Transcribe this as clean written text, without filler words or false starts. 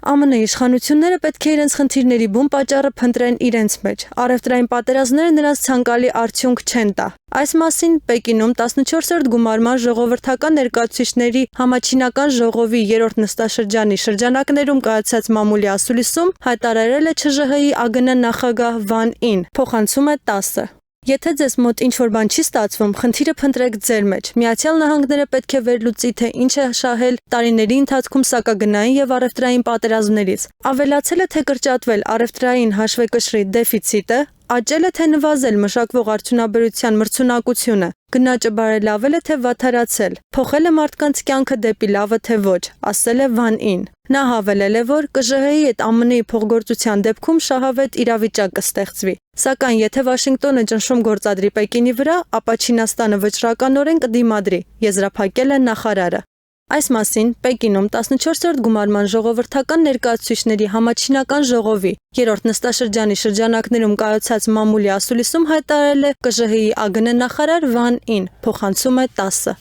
ԱՄՆ իշխանությունները պետք է իրենց խնդիրների բուն պատճառը փնտրեն իրենց մեջ։ Առևտրային պատերազմները նրանց ցանկալի արդյունք չեն տա։ Այս մասին Պեկինում 14-րդ գումարման ժողովրդական ներկայացուցիչների համաչինական ժողովի 3-րդ նստաշրջանի շրջանակներում կայացած մամուլի ասուլիսում հայտարարել է ՉԺՀ-ի ԱԳՆ նախագահ Վան Ին, փոխանցում է 10-ը։ Եթե ձեզ մոտ ինչ-որ բան չի ստացվում, խնդիրը փնտրեք ձեր մեջ։ Միացյալ Նահանգները պետք է վերլուծի, թե ինչ է շահել տարիների ընթացքում սակագնային եւ առևտրային պատերազմներից։ Ավելացել է, թե կրճատվել առևտրային հաշվեկշռի դեֆիցիտը, աճել է, թե նվազել մշակվող արդյունաբերության մրցունակությունը, գնաճը բարելավել է, թե վատթարացել, փոխել է մարդկանց կյանքը դեպի լավը, թե ոչ, ասել է Վան Ին։ Նա հավելել է, որ ԿԺՀ-ի հետ ԱՄՆ-ի փոխգործության դեպքում շահավետ իրավիճակ կստեղծվի։ Սակայն եթե Վաշինգտոնը ճնշում գործադրի Պեկինի վրա, ապա Չինաստանը վճռականորեն կդիմադրի, եզրափակել է նախարարը։ Այս մասին Պեկինում 14-րդ գումարման ժողովրդական ներկայացուցիչների համաչինական ժողովի 3-րդ նստաշրջանի շրջանակներում կայացած մամուլի ասուլիսում հայտարարել է ԿԺՀ-ի ԱԳՆ նախարար Վան Ին, փոխանցում է 10-ը։